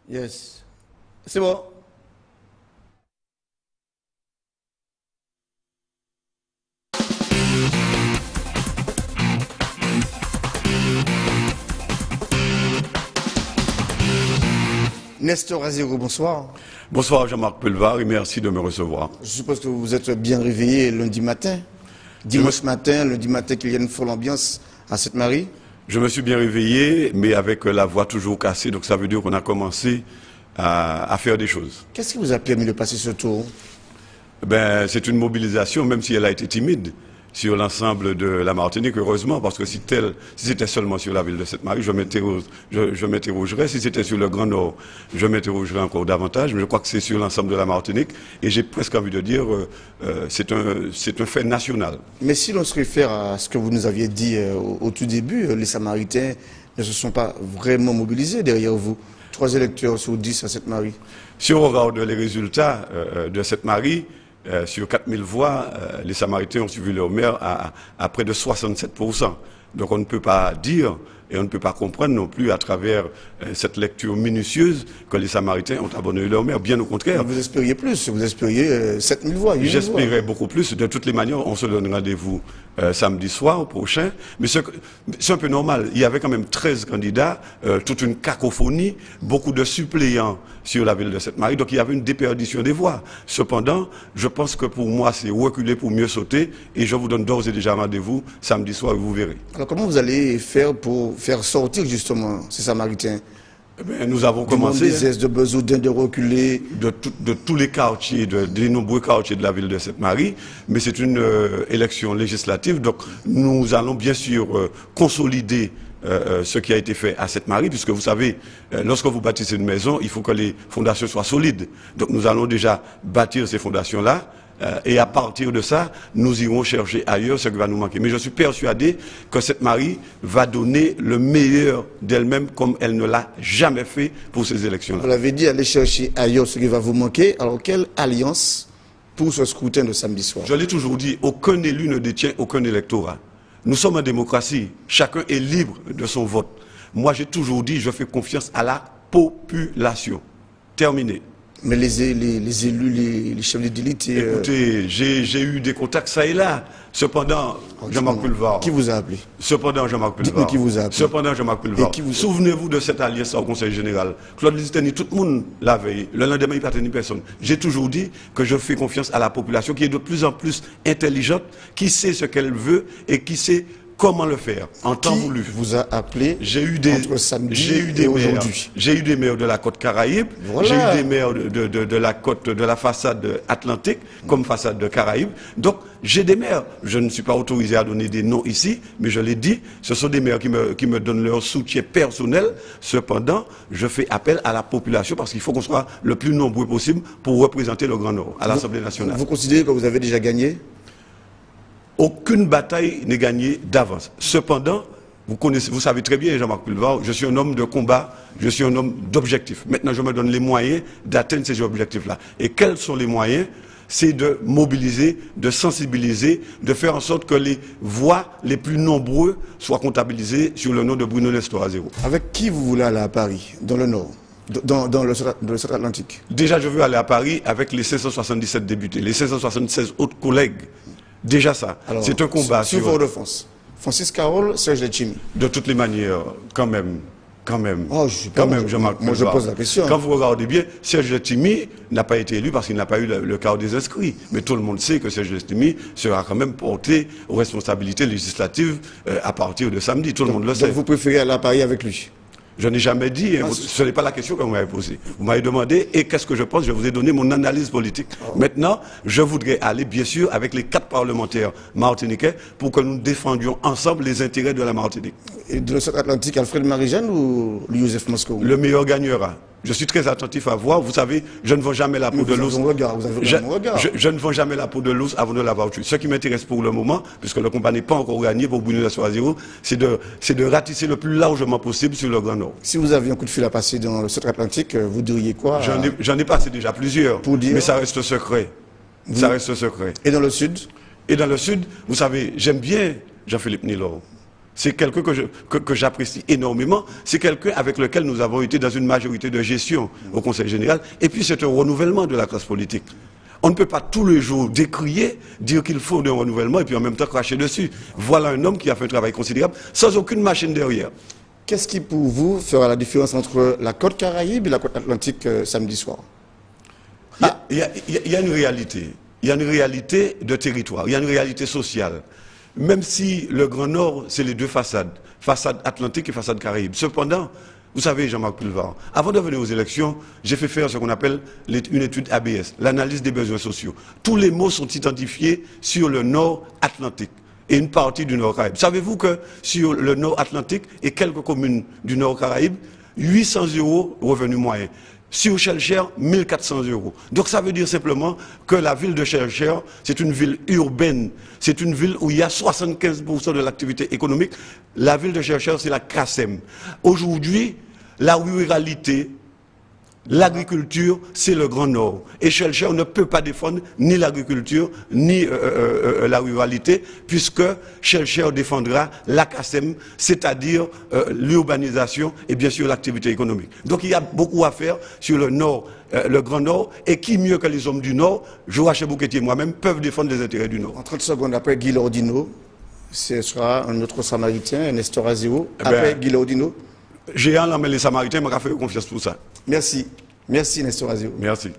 Yes. C'est bon. Nestor Azero, bonsoir. Bonsoir Jean-Marc Pelvar et merci de me recevoir. Je suppose que vous êtes bien réveillé lundi matin. Dimanche matin, lundi matin, qu'il y a une folle ambiance à Sainte-Marie. Je me suis bien réveillé, mais avec la voix toujours cassée, donc ça veut dire qu'on a commencé à faire des choses. Qu'est-ce qui vous a permis de passer ce tour? Ben, c'est une mobilisation, même si elle a été timide, sur l'ensemble de la Martinique, heureusement, parce que si c'était seulement sur la ville de Sainte-Marie, je m'interrogerais. Si c'était sur le Grand Nord, je m'interrogerais encore davantage. Mais je crois que c'est sur l'ensemble de la Martinique. Et j'ai presque envie de dire, c'est un fait national. Mais si l'on se réfère à ce que vous nous aviez dit au tout début, les Samaritains ne se sont pas vraiment mobilisés derrière vous. 3 électeurs sur 10 à Sainte-Marie. Si on regarde les résultats de Sainte-Marie, sur 4000 voix, les Samaritains ont suivi leur maire à près de 67%. Donc on ne peut pas dire et on ne peut pas comprendre non plus à travers cette lecture minutieuse que les Samaritains ont abandonné leur maire. Bien au contraire. Mais vous espériez plus, vous espériez 7000 voix. J'espérais beaucoup plus. De toutes les manières, on se donne rendez-vous samedi soir prochain. Mais c'est un peu normal. Il y avait quand même 13 candidats, toute une cacophonie, beaucoup de suppléants sur la ville de Sainte-Marie. Donc il y avait une déperdition des voix. Cependant, je pense que pour moi, c'est reculer pour mieux sauter. Et je vous donne d'ores et déjà rendez-vous samedi soir et vous verrez. Alors comment vous allez faire pour faire sortir justement ces Samaritains? Eh bien, nous avons commencé de Bezoudin, de reculer de tous les quartiers, des nombreux quartiers de la ville de Sainte-Marie, mais c'est une élection législative, donc nous allons bien sûr consolider ce qui a été fait à Sainte-Marie, puisque vous savez, lorsque vous bâtissez une maison, il faut que les fondations soient solides. Donc nous allons déjà bâtir ces fondations-là. Et à partir de ça, nous irons chercher ailleurs ce qui va nous manquer. Mais je suis persuadé que cette Marie va donner le meilleur d'elle-même comme elle ne l'a jamais fait pour ces élections-là. Vous l'avez dit, aller chercher ailleurs ce qui va vous manquer. Alors quelle alliance pour ce scrutin de samedi soir? Je l'ai toujours dit, aucun élu ne détient aucun électorat. Nous sommes en démocratie. Chacun est libre de son vote. Moi, j'ai toujours dit, je fais confiance à la population. Terminé. Mais les élus, les chefs d'élite... Écoutez, j'ai eu des contacts ça et là. Cependant, Jean-Marc Pelvar... Qui vous a appelé? Cependant, Jean-Marc Pelvar... Dites-nous qui vous a appelé. Cependant, Jean-Marc Pelvar... Souvenez-vous de cette alliance au Conseil général. Claude Listeni, tout le monde la veille. Le lendemain, il n'y a pas tenu personne. J'ai toujours dit que je fais confiance à la population qui est de plus en plus intelligente, qui sait ce qu'elle veut et qui sait comment le faire en temps voulu. Vous a appelé entre samedi et aujourd'hui? J'ai eu des maires de la côte Caraïbe, voilà. J'ai eu des maires de la côte de la façade atlantique comme façade de Caraïbes. Donc j'ai des maires. Je ne suis pas autorisé à donner des noms ici, mais je l'ai dit, ce sont des maires qui me donnent leur soutien personnel. Cependant, je fais appel à la population parce qu'il faut qu'on soit le plus nombreux possible pour représenter le Grand Nord à l'Assemblée nationale. Vous considérez que vous avez déjà gagné? Aucune bataille n'est gagnée d'avance. Cependant, vous savez très bien, Jean-Marc Pelvar, je suis un homme de combat, je suis un homme d'objectifs. Maintenant, je me donne les moyens d'atteindre ces objectifs-là. Et quels sont les moyens? C'est de mobiliser, de sensibiliser, de faire en sorte que les voix les plus nombreux soient comptabilisées sur le nom de Bruno Nestor Azero. Avec qui vous voulez aller à Paris, dans le Nord, dans le Centre Atlantique? Déjà, je veux aller à Paris avec les 577 députés, les 576 autres collègues. Déjà ça, c'est un combat. Sur Fort-de-France, Francis Carole, Serge Letchimy. De toutes les manières, quand même, Jean-Marc. Moi, je pose la question. Quand vous regardez bien, Serge Letchimy n'a pas été élu parce qu'il n'a pas eu le quart des inscrits. Mais tout le monde sait que Serge Letchimy sera quand même porté aux responsabilités législatives à partir de samedi. Tout le monde le sait. Donc vous préférez aller à Paris avec lui? Je n'ai jamais dit, ce n'est pas la question que vous m'avez posée. Vous m'avez demandé, et qu'est-ce que je pense? Je vous ai donné mon analyse politique. Maintenant, je voudrais aller, bien sûr, avec les 4 parlementaires martiniquais pour que nous défendions ensemble les intérêts de la Martinique. Et de l'Océan Atlantique, Alfred Marie-Jeanne ou Joseph Moscou? Le meilleur gagnera. Je suis très attentif à voir. Vous savez, je ne vends jamais la peau de l'ours. Je ne vends jamais la peau de l'ours avant de l'avoir tué. Ce qui m'intéresse pour le moment, puisque le combat n'est pas encore gagné pour Bruno Nestor Azero, c'est de ratisser le plus largement possible sur le Grand Nord. Si vous aviez un coup de fil à passer dans le Centre Atlantique, vous diriez quoi? J'en ai passé déjà plusieurs, mais ça reste secret. Ça reste secret. Et dans le Sud? Et dans le Sud, vous savez, j'aime bien Jean-Philippe Nilor. C'est quelqu'un que j'apprécie énormément. C'est quelqu'un avec lequel nous avons été dans une majorité de gestion au Conseil général. Et puis c'est un renouvellement de la classe politique. On ne peut pas tous les jours décrier, dire qu'il faut un renouvellement et puis en même temps cracher dessus. Voilà un homme qui a fait un travail considérable sans aucune machine derrière. Qu'est-ce qui, pour vous, fera la différence entre la côte Caraïbe et la côte Atlantique samedi soir? Il y a une réalité. Il y a une réalité de territoire. Il y a une réalité sociale. Même si le Grand Nord, c'est les deux façades. Façade Atlantique et façade Caraïbe. Cependant, vous savez, Jean-Marc Pulvar, avant de venir aux élections, j'ai fait faire ce qu'on appelle une étude ABS, l'analyse des besoins sociaux. Tous les mots sont identifiés sur le Nord Atlantique et une partie du Nord Caraïbe. Savez-vous que sur le Nord Atlantique et quelques communes du Nord Caraïbe, 800 € revenu moyen. Sur Shelchère, 1400 €. Donc ça veut dire simplement que la ville de Shelchère, c'est une ville urbaine. C'est une ville où il y a 75% de l'activité économique. La ville de Shelchère, c'est la CACEM. Aujourd'hui, la ruralité, l'agriculture, c'est le Grand Nord. Et Shelchère ne peut pas défendre ni l'agriculture, ni la ruralité, puisque Shelchère défendra la CACEM, c'est-à-dire l'urbanisation et bien sûr l'activité économique. Donc il y a beaucoup à faire sur le Nord, le Grand Nord, et qui mieux que les hommes du Nord, Joachim Bouquetier et moi-même, peuvent défendre les intérêts du Nord. En 30 secondes, après Guy Lordino, ce sera un autre Samaritain, Nestor Azéo. Après Guy Lordino. J'ai en les Samaritains, m'a fait confiance pour ça. Merci. Merci, Nestor Azéo. Merci.